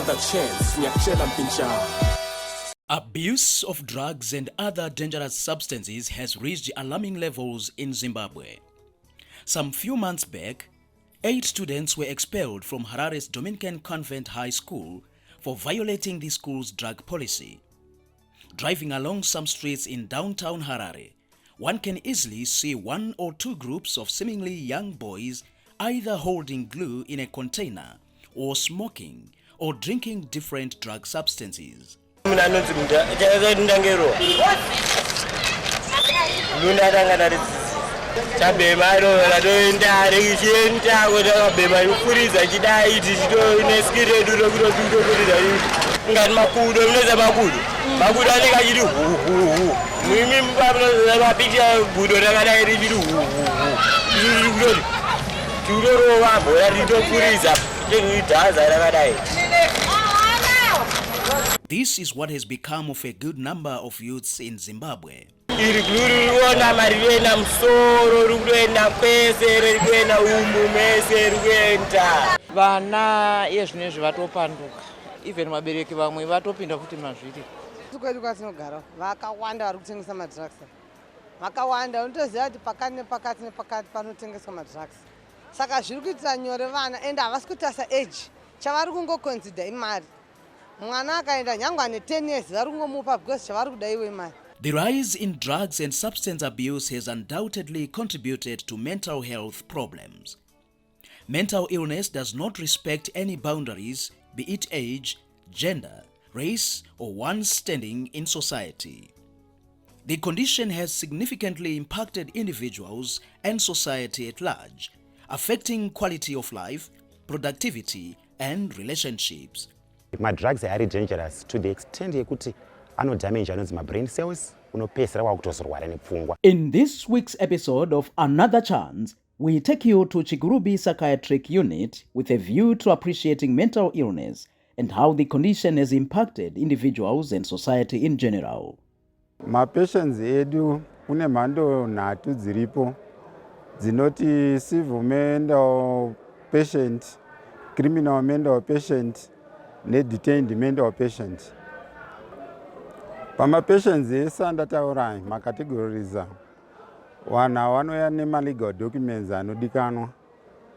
another chance. Ngiyakutshela mpintsha. Abuse of drugs and other dangerous substances has reached alarming levels in Zimbabwe. Some few months back, 8 students were expelled from Harare's Dominican Convent High School for violating the school's drug policy. Driving along some streets in downtown Harare, one can easily see 1 or 2 groups of seemingly young boys either holding glue in a container or smoking or drinking different drug substances. This is what has become of a good number of youths in Zimbabwe. Vana ezvinezvi vatopanduka, even vabereki vamwe vatopinda futi mazviri. Kwedu kwatinogara vakawanda vari kutengesa madrugs. Vakawanda unotoziva kuti pakati nepakati nepakati panotengeswa madrugs. Saka zviri kuitira nyore vana ende havasi kutasa age chavari kungoconsider imari. Mwana akaenda nyangwa ane 10 years vari kungomupa because chavari kuda iwe imari. The rise in drugs and substance abuse has undoubtedly contributed to mental health problems. Mental illness does not respect any boundaries, be it age, gender, race, or one's standing in society. The condition has significantly impacted individuals and society at large, affecting quality of life, productivity, and relationships. My drugs are very dangerous to the extent yekuti ano damage my brain cells unopesera wakutozorwara nepfungwa. In this week's episode of Another Chance, we take you to Chikurubi Psychiatric Unit with a view to appreciating mental illness and how the condition has impacted individuals and society in general. Patients edu kune mhando 3 dziripo dzinoti civil mental patient, criminal mental patient ne-detained mental patient. Pama-patients ese andataura makategoriza wana vanouya nema-legal documents anodikanwa.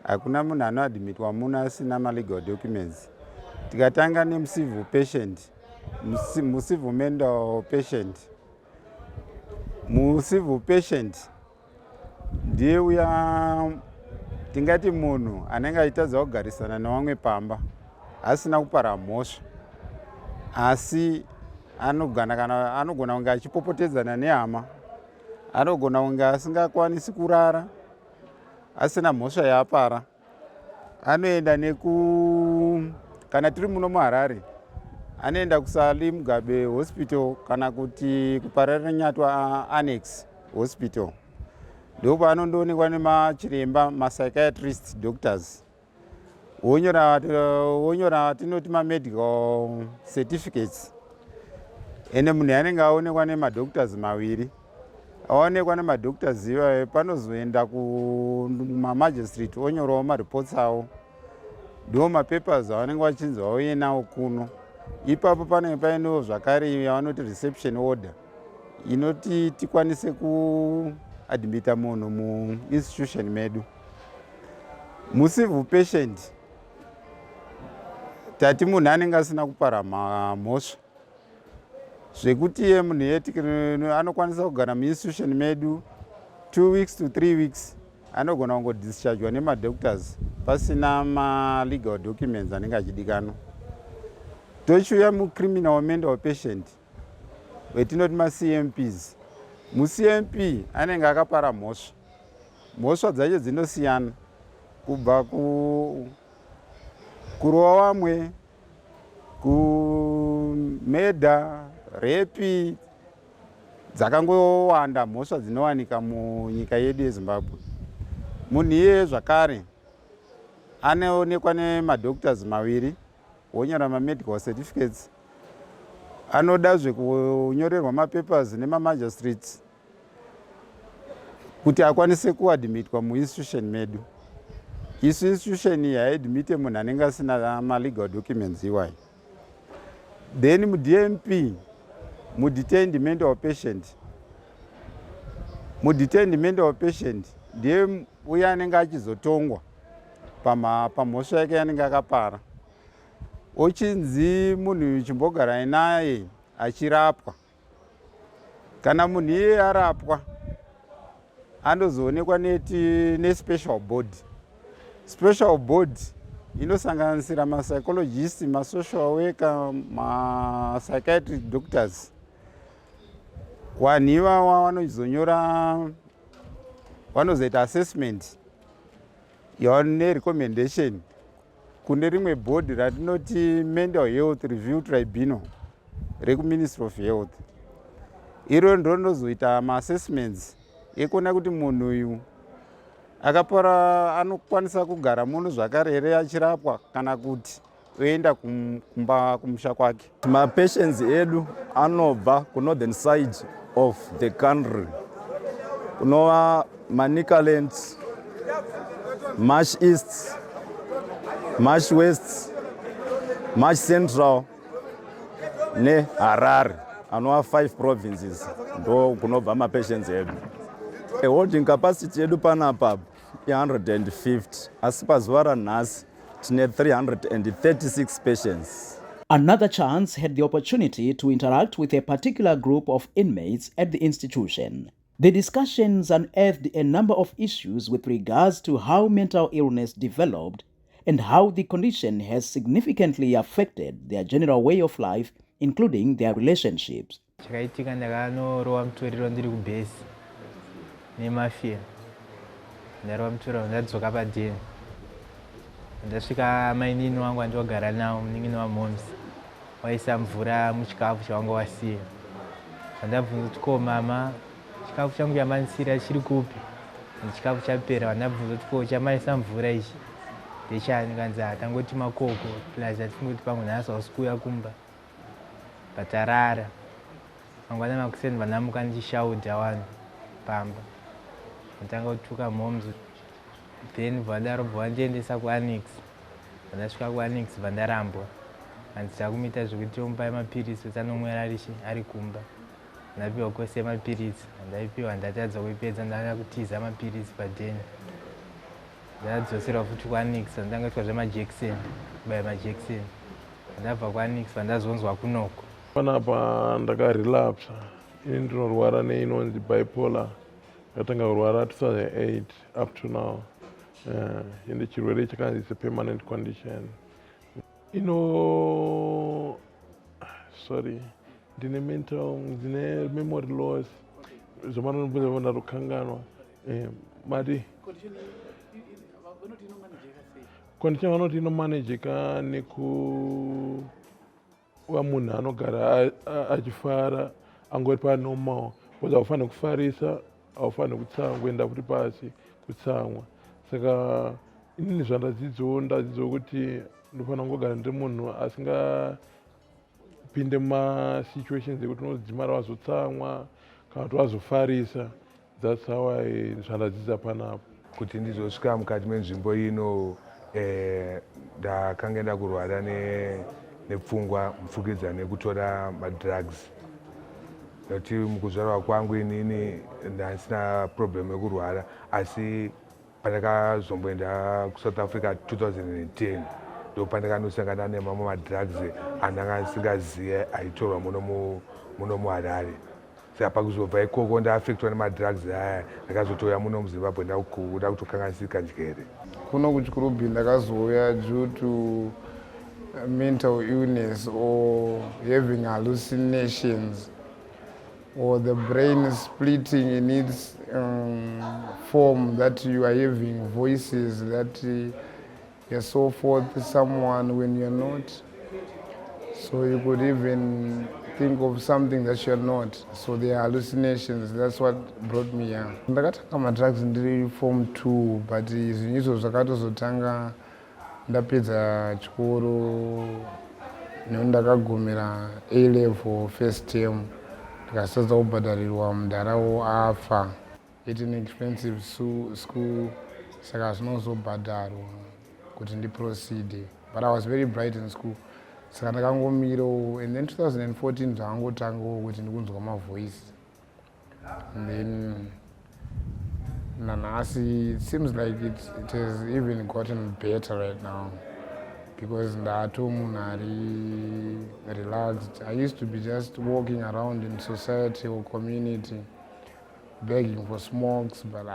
Hakuna munhu anoadmitwa muno asina ma-legal documents. Tikatanga nemucivil patient, mucivil mental patient. Mucivil patient ndiye uya tingati munhu anenge achitadza kugarisana nevamwe pamba asina kupara mhosva, asi anogona kunge achipopotedzana nehama, anogona kunge asingakwanisi kurara asina mhosva yaapara, anoenda kana tiri muno muHarare anoenda kuSali Mugabe Hospital kana kuti kuParara Nyatwa Annex Hospital. Ndipo anondoonekwa nemachiremba, ma-psychiatrist doctors. Wonyora tinoti ma-medical certificates. Ene munhu anenge aonekwa nema-doctors maviri. Aonekwa nema-doctors iwayo panozoenda kuma-magistrate onyorawo ma-reports awo. Ndiwo ma-papers avanenge vachinzi vauye nawo kuno. Ipapo panenge painewo zvakare yavanoti reception order inoti tikwanise kuadmita munhu mu-institution medu. Mu-civil patient tati munhu anenge asina kupara mhosva zvekuti iye munhu yeti anokwanisa kugara mu-institution medu 2 weeks to 3 weeks anogona kungodischargewa nema-doctors pasina ma-legal documents anenge achidikanwa. Tochiuya mu-criminal mental patient wetinoti ma-CMPs. Mu-CMP anenge akapara mhosva. Mhosva dzacho dzinosiyana kubva kurova vamwe, kumedha, repi, dzakangowanda mhosva dzinowanika munyika yedu yeZimbabwe. Munhu iye zvakare anoonekwa nema-doctors maviri, wonyora ma-medical certificates, anodazve kunyorerwa ma-papers nema-magistrates kuti akwanise kuadmitwa mu-institution medu. Isu institution iyi haidmite munhu anenge asina ma-legal documents iwayo. Then mu-DMP, mu-detained mental patient. Mu-detained mental patient, ndiye uya anenge achizotongwa pamhosva yake yanenge akapara. Ochinzi munhu chimbogara naye achirapwa. Kana munhu iye arapwa, andozoonekwa ne-special board. Special board inosanganisira ma-psychologist, ma-social worker, ma-psychiatric doctors. Vanhu ivava vanozonyora, vanozoita assessment ne-recommendation kune rimwe board ratinoti Mental Health Review Tribunal reku-Ministry of Health. Iro ndiro rinozoita ma-assessments ekuona kuti munhu uyu akapora anokwanisa kugara muno zvakare here achirapwa kana kuti oenda kumusha kwake. Ma-patients edu anobva ku-northern side of the country, kunova Manicaland, Marsh East, Marsh West, Marsh Central neHarare, anova 5 provinces ndo kunobva ma-patients edu. Holding capacity yedu panapa 150, asi pazuva ranhasi tine 336 patients. Another chance had the opportunity to interact with a particular group of inmates at the institution. The discussions unearthed a number of issues with regards to how mental illness developed and how the condition has significantly affected their general way of life, including their relationships. Chakaitika ndakanorowa mutoriro ndiri kubhesi nemafia. Ndarowa mutoriro ndadzoka padheni. Ndasvika mainini wangu andogara nawo munin'ini wamomsi waisa mvura muchikafu chawanga wasiya. Vandabvunza kuti ko mama, chikafu changu chamanisira chiri kupi? Chikafu chapera. Vandabvunza kuti ko chamaisa mvura ichi ndechani? Kanzi tangoti makoko plus atingoti pamwe nhasi hausi kuuya kumba patarara. Mangwana makuseni vandamuka ndichishaudha vanhu pamba. Ndanga kutuka mhomzo. Then vandaro vandiendesa kuannex. Vandasvika kuannex vandarambwa. Kanzi takumita zvokuti tomupai mapirisi kuti anomwera ari kumba. Ndapiwa kwese mapirisi. Ndaipiwa ndatadza kuipedza ndanga kutiza mapirisi padheni. Ndadzosera futi kuannex ndanga kuitwa zvemajekiseni, kubaya majekiseni. Ndabva kuannex vandazonzwa kunoko. Panapa ndakarelapsa. Ini ndinorwara neinonzi bipolar. Ndatanga kurwara 2008 up to now. Ende chirwere chakanzi it's a permanent condition. Ndine memory loss. Zvamanobvunza ndarokanganwa. Mati condition vanoti inomanejeka nekuva munhu anogara achifara angori panormal. Because haufaniri kufarisa, haufaniri kutsamwa, kuenda futi pasi kutsamwa. Saka inini zvandadzidzawo kuti ndofanira kungogara ndiri munhu asingapinde mumasituations ekuti unodzimara wazotsamwa kana kuti wazofarisa. That's how zvandadzidza panapa. Kuti ndizosvika mukati menzvimbo ino ndakanga enda kurwara nepfungwa mufukidza nekutora madrugs. Nokuti mukuzvarwa kwangu inini ndasina problem yekurwara, asi pandakazomboenda kuSouth Africa 2010 ndo pandakanosangana nemamwe madrugs andanga ndisingazive aitorwa muno muHarare. Saka pakuzobva ikoko ndaaffectwa nemadrugs aya ndakazotouya muno muZimbabwe ndakuda kutokanganisika njere. Kuno kuChikurubi ndakazouya due to mental illness or having hallucinations or the brain splitting in its form, that you are having voices that you're so forth someone when you're not. So you could even think of something that you're not. So they are hallucinations. That's what brought me here. Ndakatanga madrugs ndiri form 2, but izvinizvo zvakatozotanga ndapedza chikoro ndakagumira A level first term. Ndikasatsa kubhadharirwa mudharawo afa. It's an expensive school, saka zvinozobhadharwa kuti ndiproceed. But I was very bright in school. saka ndakangomirawo, and then 2014 zvakangotangawo kuti ndikunzwa mavoice, and then nanhasi it seems like it has even gotten better right now, because ndatomunhu ari relaxed. I used to be just walking around in society or community begging for smokes, but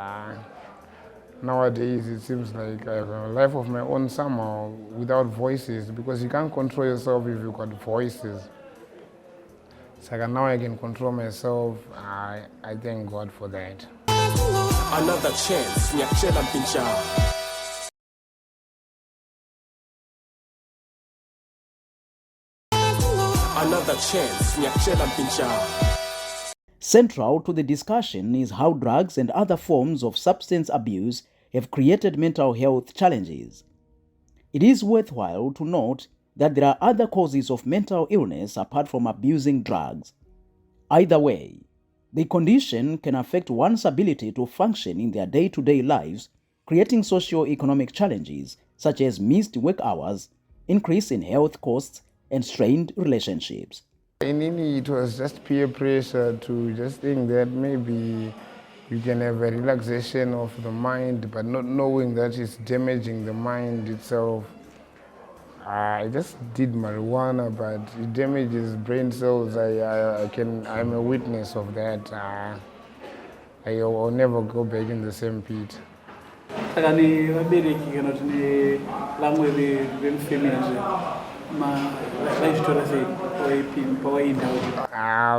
nowadays it seems like I have a life of my own somehow without voices, because you can't control yourself if you've got voices. So now I can control myself. I thank God for that. Another chance, nyakchela mpincha. Another chance, nyakchela mpincha. Central to the discussion is how drugs and other forms of substance abuse have created mental health challenges. It is worthwhile to note that there are other causes of mental illness apart from abusing drugs. Either way, the condition can affect one's ability to function in their day-to-day lives, creating socio-economic challenges such as missed work hours, increase in health costs, and strained relationships. In it was just peer pressure to just think that maybe you can have a relaxation of the mind, but not knowing that it's damaging the mind itself. I just did marijuana, but it damages brain cells. I'm a witness of that. I'll never go back in the same pit.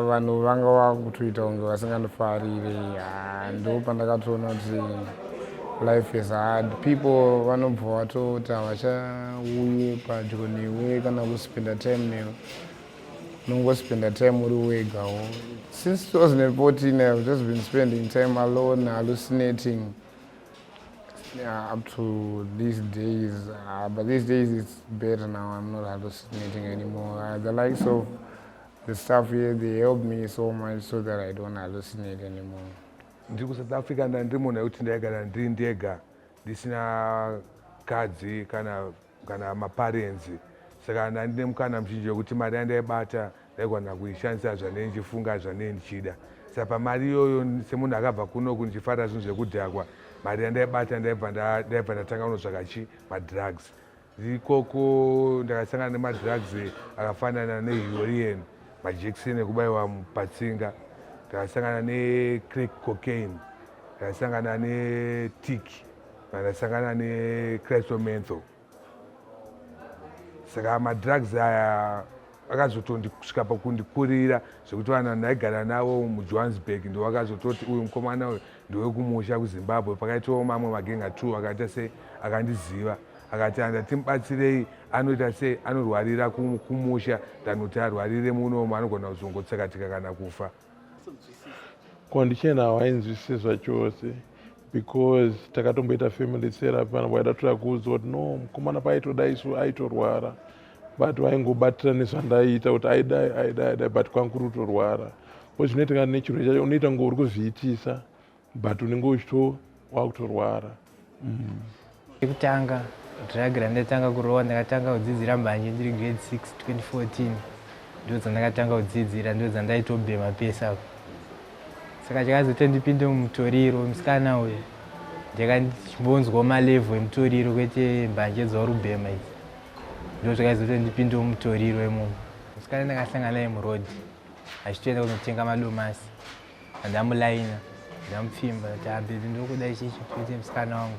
Vanhu vanga vakutoita kunge vasingandifarire, ndo pandakatoona kuti life is hard. People vanobva vatoti havachauye padyo newe kana kuspenda time newe, unongospenda time uri wegawo. Since 2014 I've just been spending time alone, hallucinating. Up to these days, but these days it's better now. I'm not hallucinating anymore. The likes of the staff here, they help me so much so that I don't hallucinate anymore. Ndiri kuSouth Africa ndiri munhu wekuti ndaigara ndiri ndega ndisina kadzi kana maparents, saka ndine mukana muzhinji wekuti mari yandaibata ndaigona kuishandisa zvanei ndichifunga zvanei ndichida. Saka pamari iyoyo semunhu akabva kunoku ndichifara zvinhu zvekudhakwa, mari yandaibata ndaibva ndatanga kunotsvaka madrugs. Ikoko ndakasangana nemadrugs akafanana neheroin, majekiseni ekubayiwa patsinga, ndakasangana necrack cocaine, ndakasangana netiki, ndakasangana necrystal. Saka madrugs aya akazotondisvika pakundikurira zvekuti vanhu ndaigara navo muJohannesburg ndo vakazototi uyu mukomana uyu ndewekumusha kuZimbabwe. Pakaitawo mamwe magenga 2 akaita sei akandiziva, akati andatimubatsirei, anoita sei, anorwarira kumusha ndanoti arwarire munomu anogona kuzongotsakatika kana kufa. Condition hawainzwisiswa chose, because takatomboita family therapy, vanhu vaidatoda kuudzwa kuti no, mukomana paitodai so aitorwara, but vaingobatira nezvandaita kuti aidai, but kwangu kutorwara. Zvinoitika nechirwere chacho unoita kunge uri kuzviitisa, but unenge uchito wakutorwara. Ekutanga drug randatanga kurowa, ndakatanga kudzidzira mbanje ndiri grade 6 2014, ndo dzandakatanga kudzidzira, ndo dzandaitobhema pesa. Saka chakazoita ndipinde mumutoriro, musikana uyu ndakandimbonzwa malevel emutoriro kwete mbanje dzaurubhema idzi, ndo zvakazoita ndipinde mumutoriro imomo. Musikana ndakasangana naye muroad achitoenda kunotenga madomasi, ndamulaina ndamupfimba kuti abebe ndokuda ichichi kuti musikana wangu,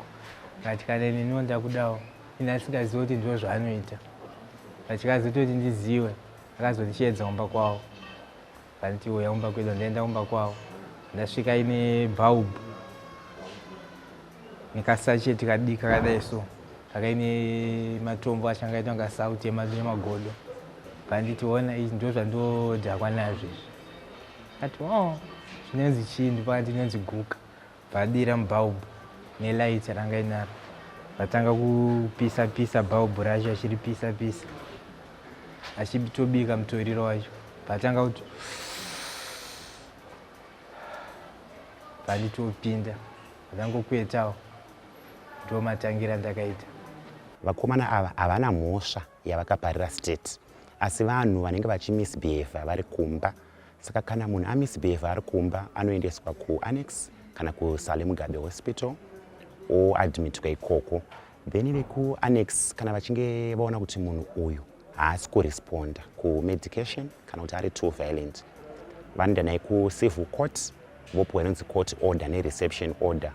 akati kana neniwo ndakudawo, ina ndisingazivi kuti ndo zvaanoita. Achikazoita kuti ndizive, akazondichiedza kumba kwawo, vanditi uya kumba kwedu, ndaenda kumba kwawo. Ndasvika ine bulb nekasacheti kadiki kakadai so, kakaine matombo achangaita kunga sauti yemagodo. Vanditi ona izvi ndo zvandodhakwa nazvo izvi. Kati zvinonzi chii? Ndipakati inonzi guka. Vadira mubulb nelight ranga inaro, vatanga kupisa bulb racho, achiripisa achitobika mutoriro wacho, vatanga kuti vanditopinda, vangokwetawo, ndomatangira ndakaita. Vakomana ava havana mhosva yavakaparira state. asi vanhu vanenge vachimisbehave vari kumba. Saka kana munhu amisbehave ari kumba anoendeswa kuannex kana kuSalem Mugabe Hospital oadmitwa ikoko. Then vekuannex kana vachinge vaona kuti munhu uyu haasi kuresponda kumedication kana kuti ari too violent, vanoenda naye kucivil court vopiwa inonzi court order nereception order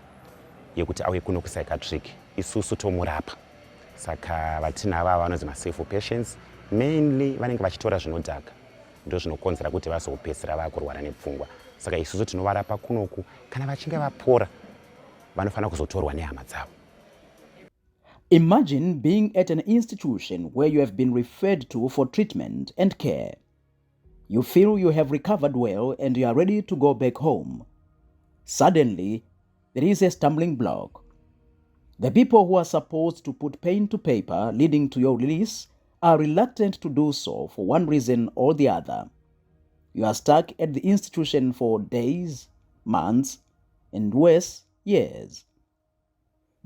yekuti auye kuno kupsychiatric, isusu tomurapa. Saka vatinava vanonzi macivil patients mainly vanenge vachitora zvinodhaka, ndo zvinokonzera kuti vazopedzisira vakurwara nepfungwa. Saka isusu tinovarapa kunoku, kana vachinge vapora vanofanira kuzotorwa nehama dzavo. Imagine being at an institution where you have been referred to for treatment and care. You feel you have recovered well and you are ready to go back home. Suddenly, there is a stumbling block. The people who are supposed to put pen to paper leading to your release are reluctant to do so for one reason or the other. You are stuck at the institution for days, months, and worse, years.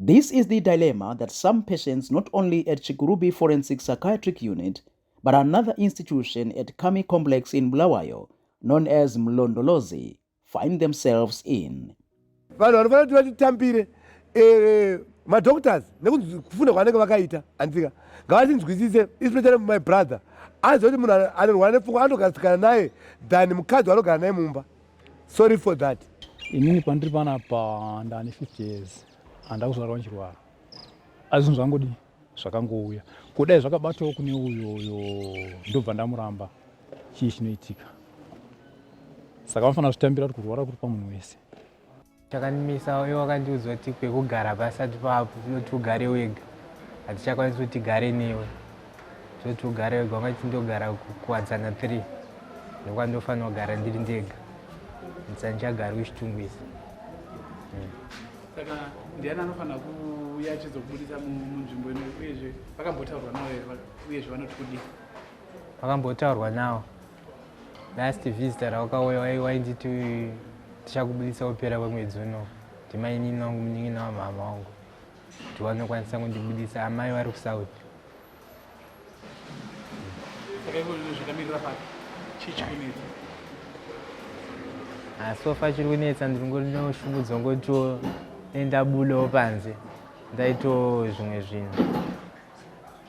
This is the dilemma that some patients not only at Chikurubi Forensic Psychiatric Unit but another institution at Kami Complex in Bulawayo, known as Mlondolozi, find themselves in. Vanhu vanofana kuti vatitambire madoctors nekufunda kwanenge vakaita andika ngavatinzwisise, especially my brother aziva kuti munhu anorwara nepfungwa anogasikana naye than mukadzi vanogara naye mumba. Sorry for that. Inini pandiri panapa ndane 50 years handakuzvarwa ndichirwara, asi zvinhu zvangodi zvakangouya kudai zvakabatawo kune uyo ndobva ndamuramba chii chinoitika. Saka vanofanira zvitambira kuti kurwara kuri pamunhu wese. Chakanimisa iwo wakandiudza kuti kwekugara pasati papo kuti ugare wega, hatichakwanisi kuti tigare newe, kuti ugare wega ungati ndogara kuwadzana 3 nekuva ndofanira kugara ndiri ndega, ndichagari uchitungwisa. Saka ndiani anofanira kuuya achizokubudisa munzvimbo ino, uyezve vakambotaurwa navo here, uyezve vanoti kudii? Vakambotaurwa navo. Last visitor rakauya wainditi tichakubudisa kupera kwemwedzi uno, ndimainini wangu munin'ina wamama wangu kuti vanokwanisa kundibudisa, amai vari kuSouth. Saka izvozvo zvakamirira pati chii chikunetsa? Sofa chiri kunetsa ndingori noshungudzwa ngoti nendabudawo panze ndaitawo zvimwe zvinhu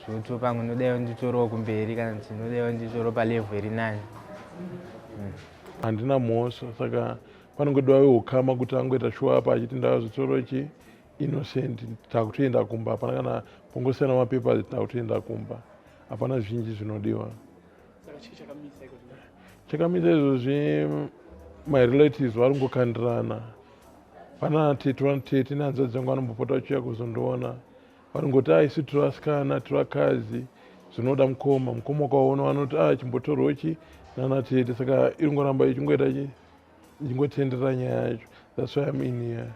zvokuti pamwe ndodaiwo nditorowo kumberi kana kuti ndodaiwo nditoro palevhu iri nani. Handina mhosva, saka panongodiwa weukama kuti angoita shuwa apa achiti ndazvitorochi innocent takutoenda kumba, hapana kana pongosiyana mapepa takutoenda kumba, hapana zvinji zvinodiwa. Saka chii chakamisa ikoti? Chakamisa izvozvi my relatives vari kungokandirana. Pana tete nehanzvadzi dzangu vanombopota vachiuya kuzondoona, vanongoti isi tiri vasikana tiri vakadzi zvinoda mukoma ukaona vanoti chimbotorwochi nana tete, saka iri ngoramba ichingoita ichingotenderera nyaya yacho. That's why I'm in here.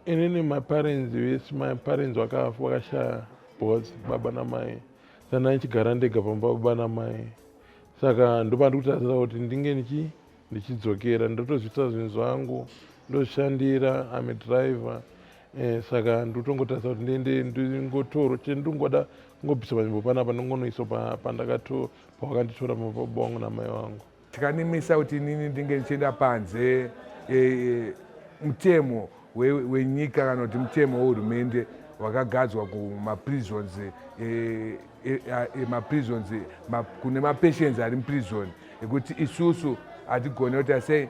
Inini my parents vakafa vakashaya both baba namai, saka ndichigara ndega pamba baba namai. Saka ndopandiri kutarisira kuti ndinge ndichidzokera ndotozviita zvinhu zvangu ndozvishandira, I'm a driver. Saka ndotongotarisa kuti ndiende ndingotoro chendingoda kungobvisa panzvimbo panapa ndingonoiswa pavakanditora mababa wangu namai vangu. Chakanimisa kuti inini ndinge ndichienda panze, mutemo wenyika kana kuti mutemo wehurumende wakagadzwa kumaprisons, kune mapatients ari muprison, ekuti isusu hatigone kuti sei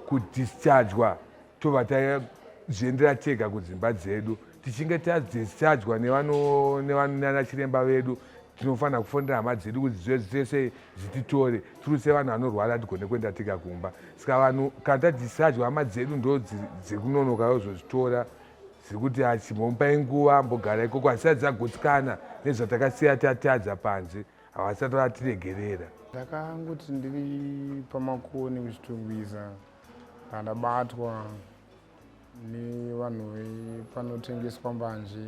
kudischargewa tobva tazviendera tega kudzimba dzedu. Tichinge tadischargewa nana chiremba vedu tinofanira kufonera hama dzedu kuti zvese zvititore tiri sevanhu vanorwara tigone kuenda tega kumba. Saka vanhu kana tadischargewa hama dzedu ndo dzekunonoka zozvitora zvekuti achimbomupai nguva mbogara ikoko, hasisati dzagutsikana nezvatakasiya tatadza panze, havasati vatiregerera. Ndakangoti ndiri pamakoni kuchitungwiza ndabatwa nevanhu panotengeswa mbanje,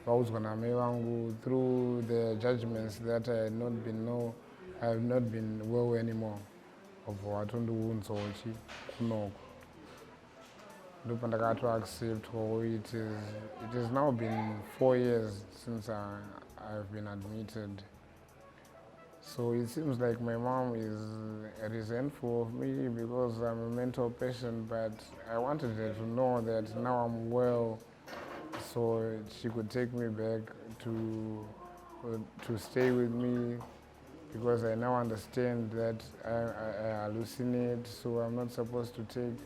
vaudzwa namai vangu through the judgments that I have not been well anymore, obva vatondiunzawo kunoko. Ndopandakato acceptwawo. It has now been 4 years since I have been admitted. So it seems like my mom is resentful of me because I'm a mental patient, but I wanted her to know that now I'm well, so she could take me back to stay with me, because I now understand that I hallucinate, so I'm not supposed to take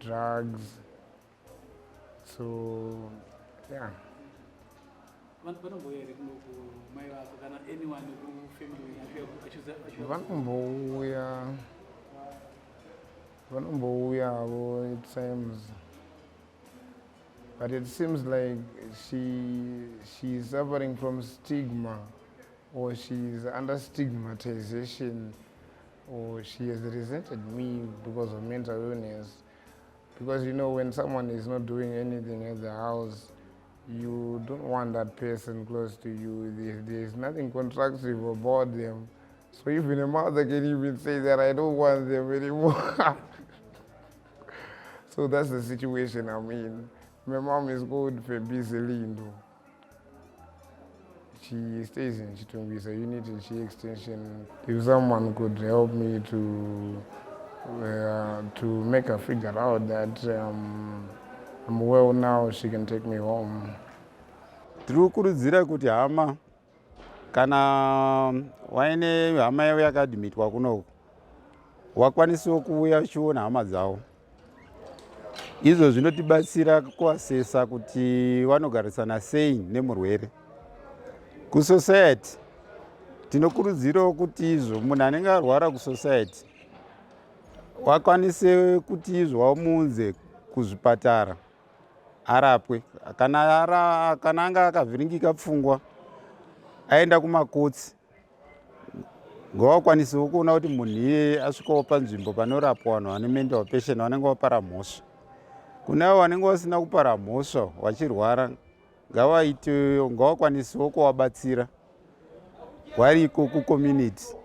drugs. So, yeah. Vanombouya it seems, but it seems like she's suffering from stigma, or she's under stigmatization, or she has resented me because of mental illness. Because you know, when someone is not doing anything at the house, you don't want that person close to you. There's nothing constructive about them. So even a mother can even say that I don't want them anymore. So that's the situation I'm in. My mom is going for Bizelindo. She stays in Chikurubi Unit in Chi Extension. If someone could help me to make her figure out that I'm well now, she can take me home. Tirikurudzira kuti hama kana waine hama yavo yakadhimitwa kunoku wakwanisawo kuuya uchiona hama dzavo. Izvo zvinotibatsira kuasesa kuti vanogarisana sei nemurwere. Kusociety tinokurudzirawo kuti izvo munhu anenge arwara kusociety wakwanise kuti izvo wamuunze kuzvipatara arapwe. Kana anga akavhiringika pfungwa aenda kumakotsi, ngawakwanisewo kuona kuti munhu iye asvikawo panzvimbo panorapwa vanhu vane mental patient vanenge vapara mhosva. Kune avo vanenge vasina kupara mhosva vachirwara, ngawakwanisewo kuvabatsira variko kucommunity.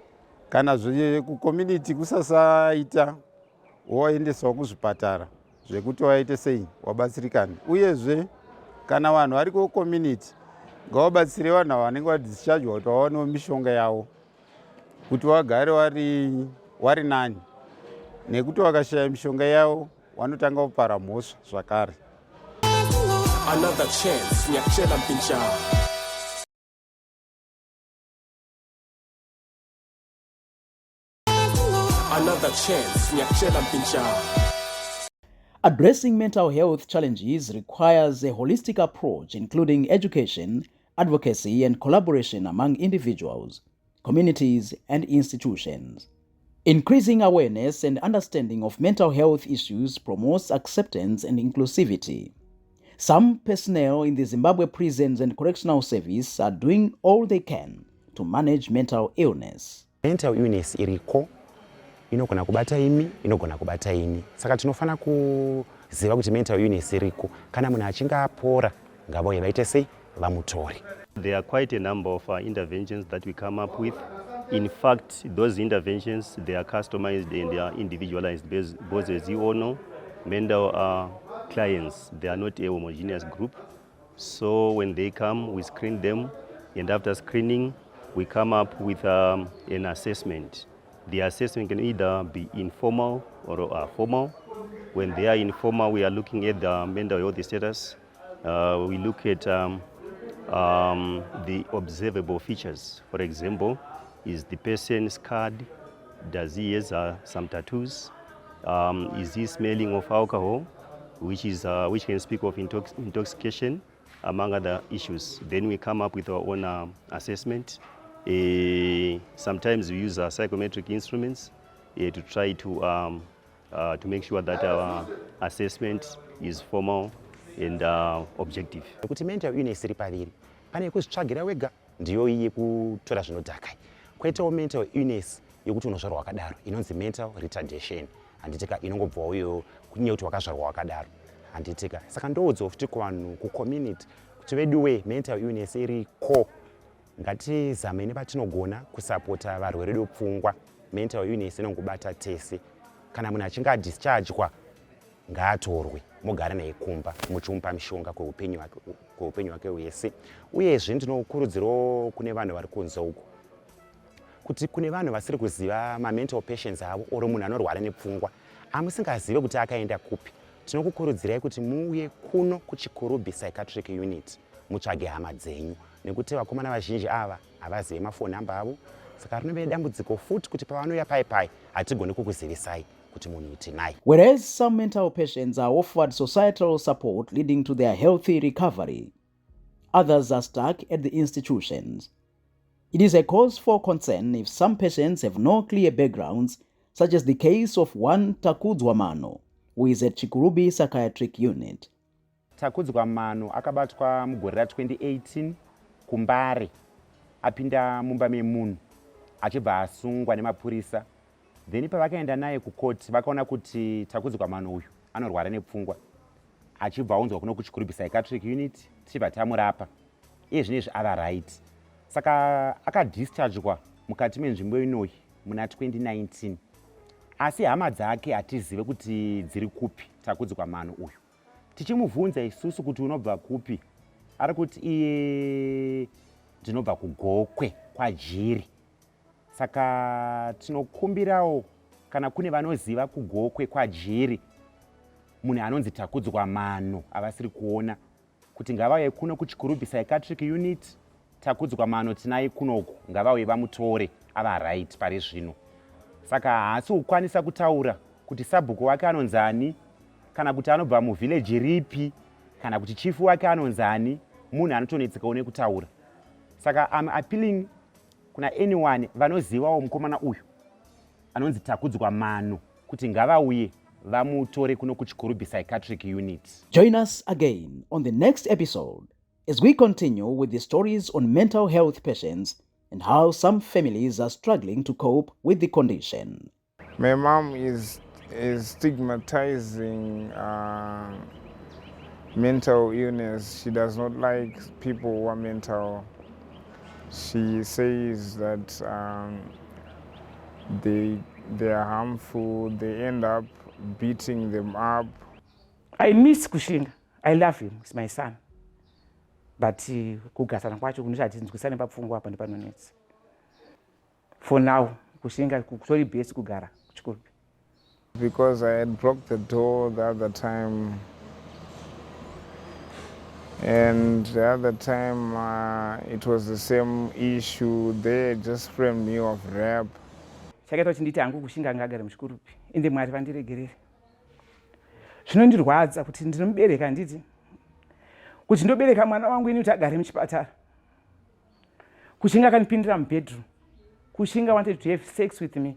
Kana kucommunity kusasaita, woendesawo kuzvipatara zvekuti waite sei wabatsirikana. Uyezve kana vanhu vari kucommunity ngavabatsire vanhu vanenge vadischargwa kuti vawanewo mishonga yavo kuti vagare vari nani, nekuti vakashaya mishonga yavo vanotanga kupara mhosva zvakare. Another chance, nyakchela mpincha. Another chance, nyakchela mpincha. Addressing mental health challenges requires a holistic approach, including education, advocacy, and collaboration among individuals, communities, and institutions. Increasing awareness and understanding of mental health issues promotes acceptance and inclusivity. Some personnel in the Zimbabwe prisons and correctional service are doing all they can to manage mental illness. Mental illness iriko inogona kubata imi, inogona kubata ini. Saka tinofana kuziva kuti mental illness iriko. Kana munhu achinge apora, ngavauye vaite sei vamutore. There are quite a number of interventions that we come up with. In fact, those interventions, they are customized and they are individualized because, as you all know, mental clients, they are not a homogeneous group. So when they come, we screen them, and after screening, we come up with an assessment. The assessment can either be informal or formal. When they are informal, we are looking at the mental health status. We look at the observable features. For example, is the person scarred? Does he have some tattoos? Is he smelling of alcohol, which can speak of intoxication, among other issues. Then we come up with our own assessment. Sometimes we use psychometric instruments to try to make sure that our assessment is formal and objective. Kuti mental illness iri paviri, pane kuzvitsvagira wega ndiyo iye kutora zvinodhaka. Kwoitawo mental illness yokuti unozvarwa wakadaro inonzi mental retardation. Handitika inongobvawo iyo kunyaya kuti wakazvarwa wakadaro. Handitika. Saka ndoudzwa futi kuvanhu kucommunity kuti veduwe mental illness iriko. Ngatizame nepatinogona kusapota varwere vepfungwa. Mental illness inongobata tese. Kana munhu achinge adischargwa ngaatorwe mugare naye kumba muchimupa mishonga kweupenyu hwake hwese. Uyezve ndinokurudzirawo kune vanhu vari kunze uko kuti kune vanhu vasiri kuziva ma-mental patients avo oro munhu anorwara nepfungwa amusingazive kuti akaenda kupi, tinokukurudzirai kuti muuye kuno kuChikurubi Psychiatric Unit mutsvage hama dzenyu, nekuti vakomana vazhinji ava havazive mafoni namba avo. Saka rinove dambudziko futi kuti pavanouya pai hatigoni kukuzivisai kuti munhu tinai. Whereas some mental patients are offered societal support leading to their healthy recovery, others are stuck at the institutions. It is a cause for concern if some patients have no clear backgrounds, such as the case of one Takudzwa Mano, who is at Chikurubi Psychiatric Unit. Takudzwa Mano akabatwa mugore ra2018 kuMbare, apinda mumba memunhu achibva asungwa nemapurisa. Then pavakaenda naye kukoti vakaona kuti Takudzwa Mano uyu anorwara nepfungwa, achibva aunzwa kuno kuChikurubi Psychiatric Unit tichibva tamurapa. Iye zvinezvi ava right. Saka akadischargwa mukati menzvimbo inoyi muna 2019. Asi hama dzake hatizive kuti dziri kupi Takudzwa Mano uyu. Tichimubvunza isusu kuti unobva kupi, ari kuti iye ndinobva kuGokwe kwaJiri. Saka tinokumbirawo kana kune vanoziva kuGokwe kwaJiri munhu anonzi Takudzwa Mano avasiri kuona kuti ngavauye kuno kuChikurubi Psychiatric Unit. Takudzwa Mano tinai kunoku, ngavauye vamutore, ava right pari zvino. Saka haasi kukwanisa kutaura kuti sabhuku wake anonzani, kana kuti anobva muvillage ripi, kana kuti chifu wake anonzani, munhu anotonetseka nekutaura. Saka I'm appealing kuna anyone vanozivawo mukomana uyu anonzi Takudzwa Mano kuti ngavauye vamutore kuno kuChikurubi Psychiatric Unit. Join us again on the next episode as we continue with the stories on mental health patients and how some families are struggling to cope with the condition. My mom is stigmatizing mental illness. She does not like people who are mental. She says that they are harmful, they end up beating them up. I miss Kushinga. I love him. He's my son. But kugasana kwacho kunoshati nzwisane papfungwa apa ndipanonetsa. For now, Kushinga kutori best kugara kuChikurubi. Because I had broke the door the other time. And the other time it was the same issue. They just framed me of rape. Chakaita kuti nditi hangu Kushinga ngagara muChikurubi ende Mwari vandiregerere. Zvinondirwadza kuti ndinomubereka nditi kuti ndobereka mwana wangu ini kuti agare muchipatara. Kushinga akanipindira mubedroom. Kushinga wanted to have sex with me.